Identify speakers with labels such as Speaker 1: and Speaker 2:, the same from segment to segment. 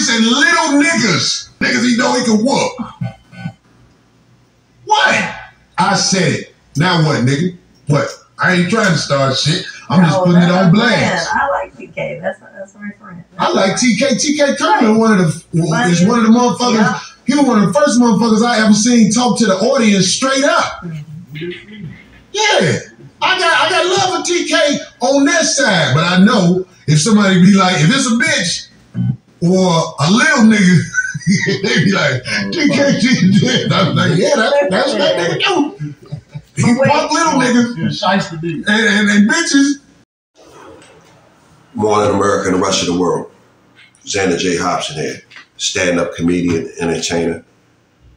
Speaker 1: said little niggas. Niggas he know he can whoop. What? I said it. Now what, nigga? What? I ain't trying to start shit. I'm just putting it on blast.
Speaker 2: I like TK. That's my friend.
Speaker 1: I like TK. TK Kirkland is one of the motherfuckers. Yeah. He was one of the first motherfuckers I ever seen talk to the audience straight up. Yeah. I got love for TK on that side, but I know if somebody be like, if it's a bitch or a little nigga, they be like, TK dead. I'm like, yeah, that's what that nigga do. He punk little niggas and bitches.
Speaker 3: Morning, America and the rest of the world. Xander J. Hobson here, stand-up comedian, entertainer,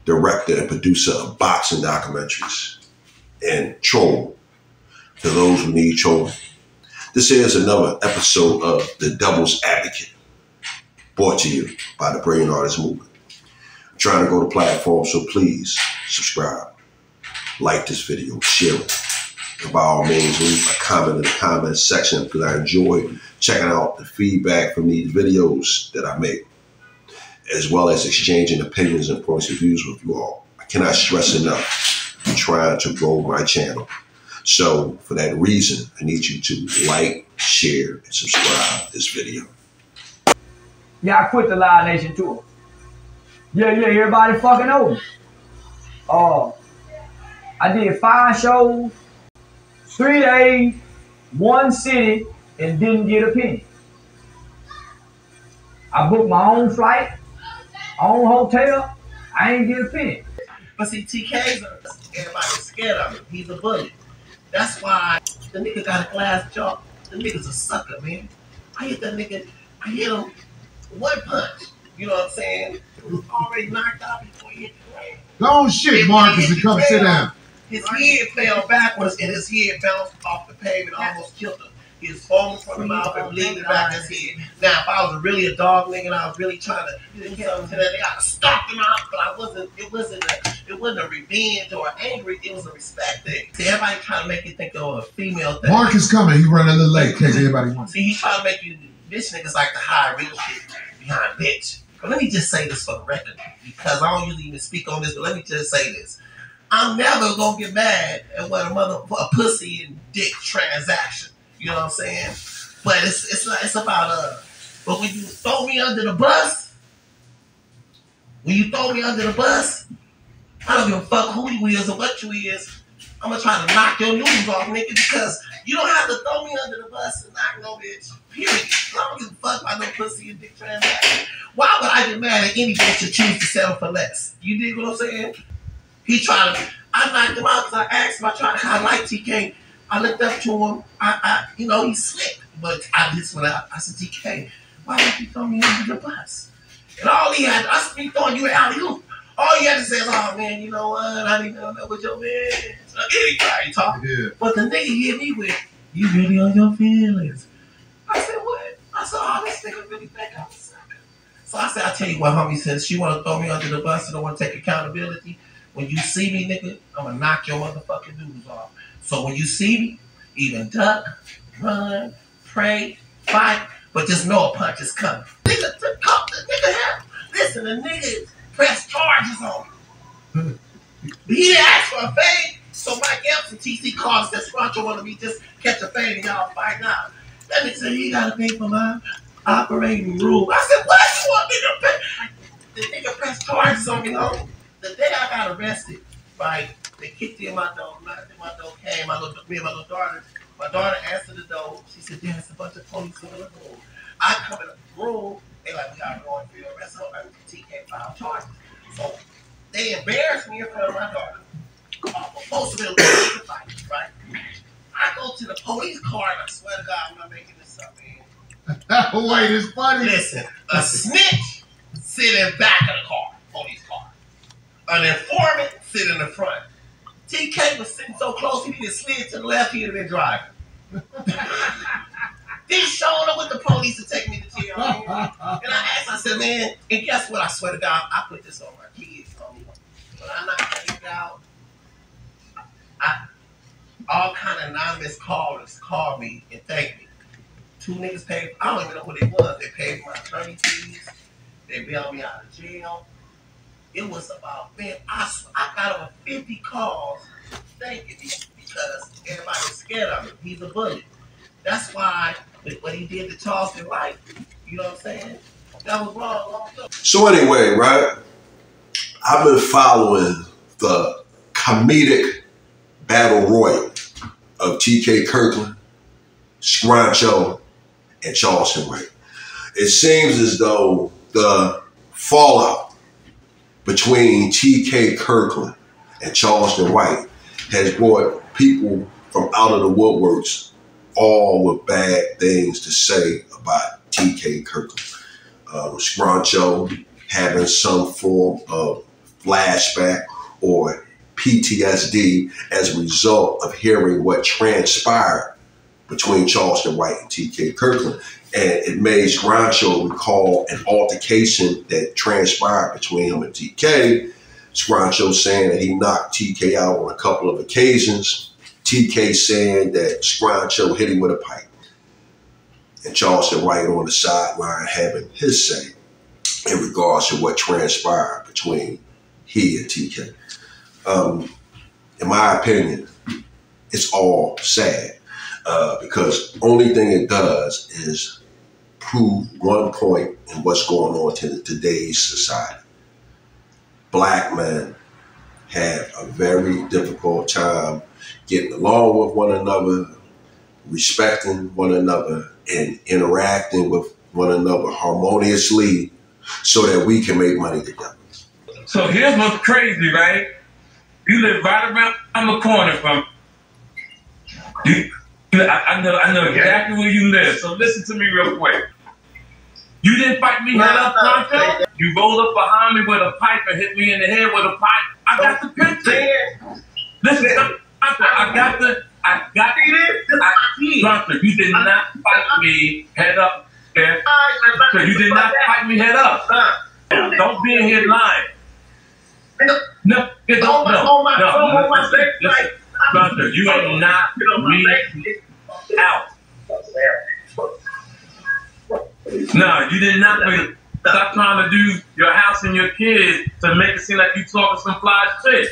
Speaker 3: director and producer of boxing documentaries, and troll to those who need trolling. This is another episode of The Devil's Advocate, brought to you by the Brilliant Artist Movement. I'm trying to go to platforms, so please subscribe, like this video, share it, and by all means leave a comment in the comment section because I enjoy checking out the feedback from these videos that I make, as well as exchanging opinions and points of views with you all. I cannot stress enough, I'm trying to grow my channel. So for that reason, I need you to like, share, and subscribe this video.
Speaker 4: Yeah, I quit the Live Nation tour. Yeah, everybody fucking know me. I did 5 shows, 3 days, 1 city, and didn't get a penny. I booked my own flight, own hotel, I ain't get a penny.
Speaker 5: But see, TK's everybody's scared of him. He's a bully. That's why the nigga got a glass jaw. The nigga's a sucker, man. I hit that nigga, I hit him 1 punch. You know what I'm saying? He was already knocked out before he hit the ground.
Speaker 1: Don't shit, Maaacus, and come sit down.
Speaker 5: His head fell backwards and his head bounced off the pavement, almost killed him. He was falling from the mouth and bleeding back his head. Now, if I was really a dog nigga and I was really trying to do something to that nigga, I would stop him out, but I wasn't. It wasn't a revenge or angry. It was a respect thing. See, everybody trying to make you think of a female thing.
Speaker 1: Maaacus coming. He running a little late. Cause everybody wants.
Speaker 5: See, he's trying to make you bitch niggas like to hide real shit behind bitch. But let me just say this for the record, because I don't usually even speak on this. But let me just say this. I'm never gonna get mad at what a pussy and dick transaction. You know what I'm saying? But it's about but when you throw me under the bus, I don't give a fuck who you is or what you is. I'm gonna try to knock your noodles off, nigga, because you don't have to throw me under the bus and knock no bitch. Period. I don't give a fuck about no pussy and dick transaction. Why would I get mad at any bitch that choose to settle for less? You dig what I'm saying? I knocked him out because I asked him. I like TK. I looked up to him. You know, he's slick. But I just went out. I said, TK, why would you throw me under the bus? And all he had, I said, me throwing you out of you. All you had to say is, oh man, you know what? I didn't know that was your man. So anybody talking. Yeah. But the nigga hit me with, you really on your feelings. I said, what? I said, oh, this nigga really think I'm a sucker. So I said, I'll tell you what, homie, since you want to throw me under the bus and don't want to take accountability, when you see me, nigga, I'm going to knock your motherfucking noodles off. So when you see me, even duck, run, pray, fight, but just know a punch is coming. Listen, the nigga pressed charges on him. He didn't ask for a fade, so Mike Epps and TC calls that Scruncho wanted me just catch a fade and y'all fight out. That nigga said, you got to pay for my operating room. I said, what you want nigga to pay? The nigga pressed charges on me, homie. The day I got arrested, right, they kicked in my door, knocked in my door, came, me and my little daughter. My daughter answered the door. She said, there's a bunch of police in the room. I come in the room, they like, we got to go and feel arrest. So I TK filed charges. So they embarrassed me in front of my daughter. Most of them were to fight, right? I go to the police car, and I swear to God, I'm not making this up, man.
Speaker 1: Wait, it's funny.
Speaker 5: Listen, a snitch sit in back of the car, police car. An informant sit in the front. TK was sitting so close, he didn't slid to the left, he'd have been driving. They showed up with the police to take me to jail. And I asked, I said, man, and guess what? I swear to God, I put this on my kids. When I knocked that nigga out, all kind of anonymous callers called me and thanked me. 2 niggas paid, I don't even know who they was. They paid for my attorney fees. They bailed me out of jail. It was about, man, I got over 50 calls thanking me because everybody was scared of him. He's a bully. That's why what he did to Charleston White, you know what I'm saying? That was wrong.
Speaker 3: So anyway, right? I've been following the comedic battle royal of TK Kirkland, Scruncho, and Charleston White. It seems as though the fallout between TK Kirkland and Charleston White has brought people from out of the woodworks all with bad things to say about TK Kirkland. Scruncho having some form of flashback or PTSD as a result of hearing what transpired between Charleston White and TK Kirkland. And it made Scruncho recall an altercation that transpired between him and TK. Scruncho saying that he knocked TK out on a couple of occasions. TK saying that Scruncho hit him with a pipe. And Charleston White on the sideline having his say in regards to what transpired between he and TK. In my opinion, it's all sad because only thing it does is prove one point in what's going on in today's society. Black men have a very difficult time getting along with one another, respecting one another, and interacting with one another harmoniously so that we can make money together.
Speaker 6: So here's what's crazy, right? You live right around the corner from you. I know exactly where you live. So listen to me real quick. You didn't fight me head up, Scruncho. You rolled up behind me with a pipe and hit me in the head with a pipe. I got the picture. Listen, I got it. Scruncho, you did not fight me head up. Okay? So you did not fight me head up. Don't be in here lying. No. Scruncho, you ain't knocked me out. No, you did not. Stop trying to do your house and your kids to make it seem like you talking some fly shit.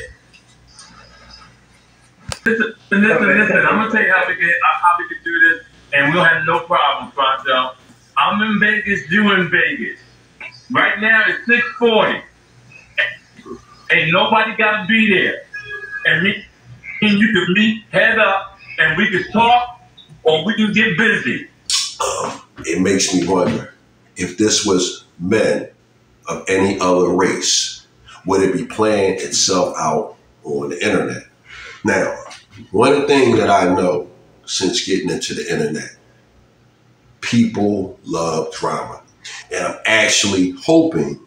Speaker 6: Listen. I'm gonna tell you how we can do this, and we'll have no problem, Scruncho. I'm in Vegas, you in Vegas. Right now it's 6:40. Ain't nobody gotta be there. And me and you can meet head up, and we can talk, or we can get busy.
Speaker 3: It makes me wonder if this was men of any other race, would it be playing itself out on the internet? Now, one thing that I know since getting into the internet, people love drama. And I'm actually hoping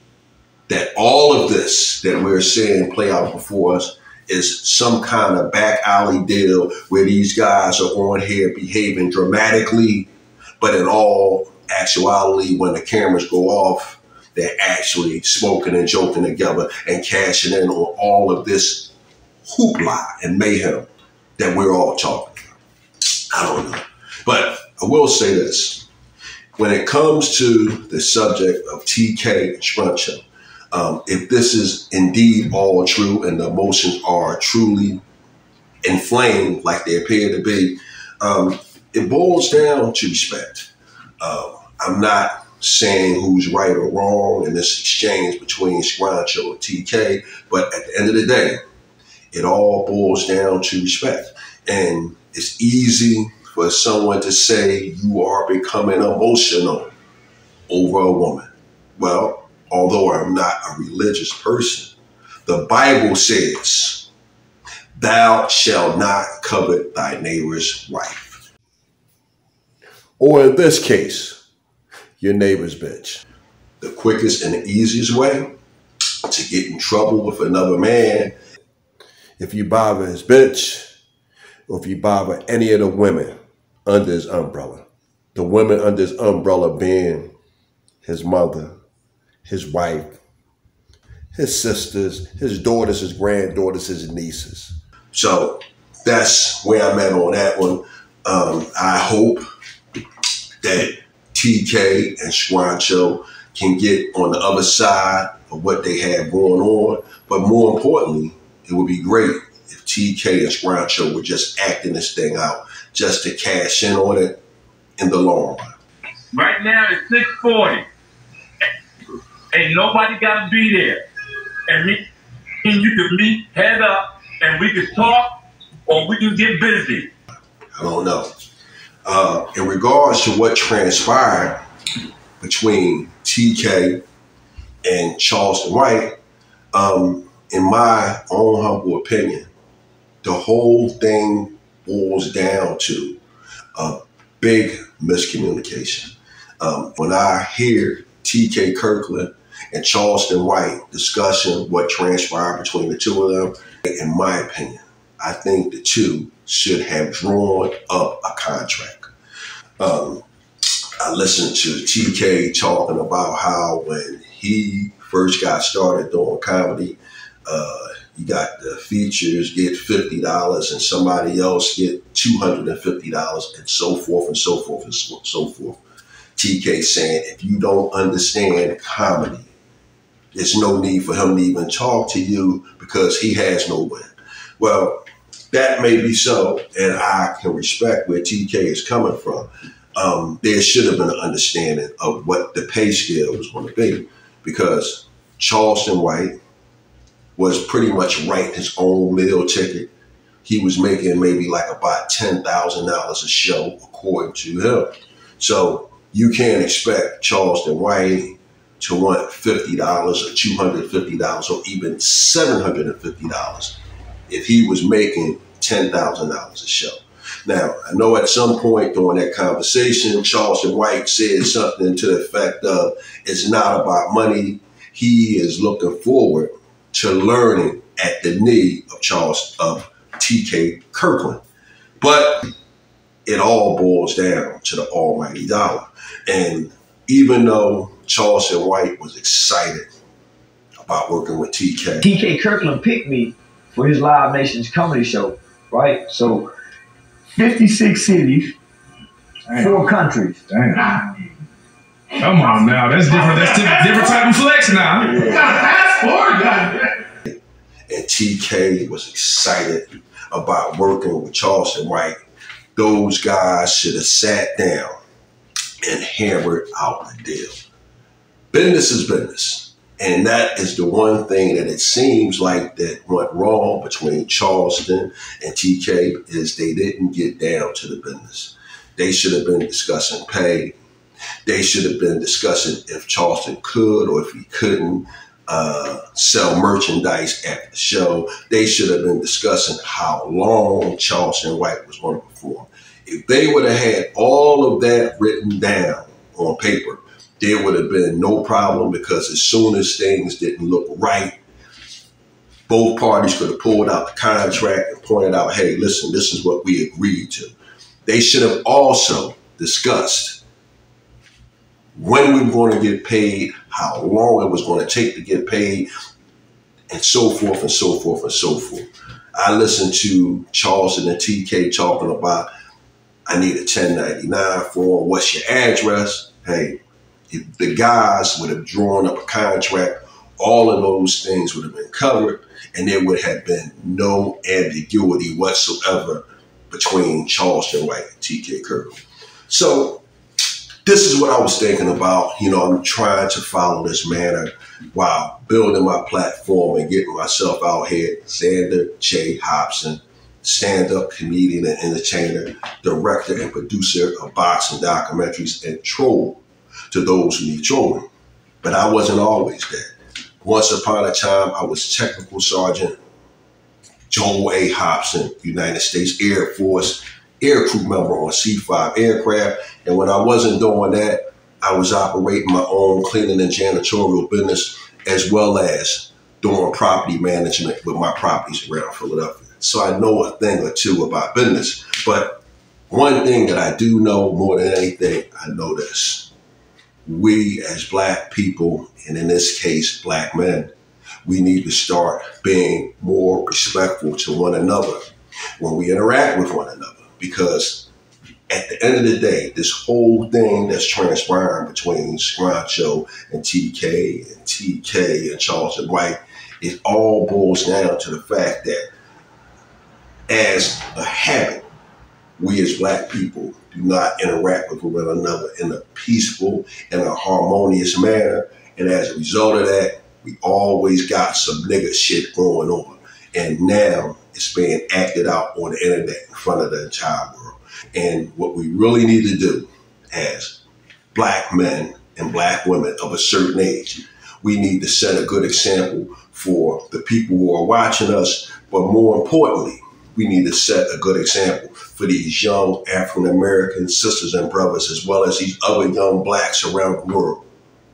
Speaker 3: that all of this that we're seeing play out before us is some kind of back alley deal where these guys are on here behaving dramatically, but in all actuality, when the cameras go off, they're actually smoking and joking together and cashing in on all of this hoopla and mayhem that we're all talking about. I don't know. But I will say this. When it comes to the subject of TK and Scruncho, if this is indeed all true and the emotions are truly inflamed like they appear to be, it boils down to respect. I'm not saying who's right or wrong in this exchange between Scruncho and TK, but at the end of the day, it all boils down to respect. And it's easy for someone to say you are becoming emotional over a woman. Well, although I'm not a religious person, the Bible says, thou shalt not covet thy neighbor's wife. Or in this case, your neighbor's bitch. The quickest and the easiest way to get in trouble with another man, if you bother his bitch, or if you bother any of the women under his umbrella. The women under his umbrella being his mother, his wife, his sisters, his daughters, his granddaughters, his nieces. So that's where I'm at on that one. I hope that TK and Scruncho can get on the other side of what they have going on. But more importantly, it would be great if TK and Scruncho were just acting this thing out just to cash in on it in the long run.
Speaker 6: Right now it's 6:40. Ain't nobody got to be there. And me and you can meet head up and we can talk or we can get busy.
Speaker 3: I don't know. In regards to what transpired between TK and Charleston White, in my own humble opinion, the whole thing boils down to a big miscommunication. When I hear TK Kirkland and Charleston White discussing what transpired between the two of them, in my opinion, I think the two should have drawn up a contract. I listened to TK talking about how when he first got started doing comedy, you got the features get $50 and somebody else get $250 and so forth and so forth and so forth. TK saying, if you don't understand comedy, there's no need for him to even talk to you because he has no win. Well, that may be so, and I can respect where TK is coming from. There should have been an understanding of what the pay scale was going to be, because Charleston White was pretty much writing his own meal ticket. He was making maybe like about $10,000 a show, according to him. So you can't expect Charleston White to want $50 or $250 or even $750 if he was making $10,000 a show. Now, I know at some point during that conversation, Charleston White said something to the effect of, it's not about money. He is looking forward to learning at the knee of TK Kirkland. But it all boils down to the almighty dollar. And even though Charleston White was excited about working with TK
Speaker 4: Kirkland picked me for his Live Nations comedy show, right? So 56 cities, 4 countries.
Speaker 7: Damn. Come on now, that's different. That's different type of flex now. You got a passport,
Speaker 3: and TK was excited about working with Charleston White. Those guys should have sat down and hammered out the deal. Business is business. And that is the one thing that it seems like that went wrong between Charleston and TK is they didn't get down to the business. They should have been discussing pay. They should have been discussing if Charleston could or if he couldn't sell merchandise at the show. They should have been discussing how long Charleston White was going to perform. If they would have had all of that written down on paper, there would have been no problem, because as soon as things didn't look right, both parties could have pulled out the contract and pointed out, hey, listen, this is what we agreed to. They should have also discussed when we were going to get paid, how long it was going to take to get paid, and so forth and so forth and so forth. I listened to Charleston and TK talking about, I need a 1099 form, what's your address? Hey, if the guys would have drawn up a contract, all of those things would have been covered, and there would have been no ambiguity whatsoever between Charleston White and TK Kirkland. So this is what I was thinking about. You know, I'm trying to follow this manner while building my platform and getting myself out here. Xander J. Hobson, stand-up comedian and entertainer, director and producer of boxing documentaries, and troll to those who need trolling. But I wasn't always that. Once upon a time, I was Technical Sergeant Joel A. Hobson, United States Air Force aircrew member on C-5 aircraft. And when I wasn't doing that, I was operating my own cleaning and janitorial business, as well as doing property management with my properties around Philadelphia. So I know a thing or two about business. But one thing that I do know more than anything, I know this. We as Black people, and in this case, Black men, we need to start being more respectful to one another when we interact with one another. Because at the end of the day, this whole thing that's transpiring between Scruncho and TK and Charles and White, it all boils down to the fact that as a habit, we as black people do not interact with one another in a peaceful and a harmonious manner. And as a result of that, we always got some nigga shit going on. And now it's being acted out on the internet in front of the entire world. And what we really need to do as black men and black women of a certain age, we need to set a good example for the people who are watching us. But more importantly, we need to set a good example for these young African-American sisters and brothers, as well as these other young blacks around the world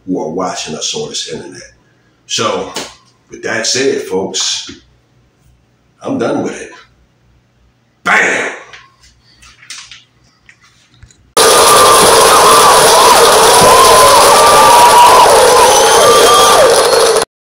Speaker 3: who are watching us on this internet. So with that said, folks, I'm done with it.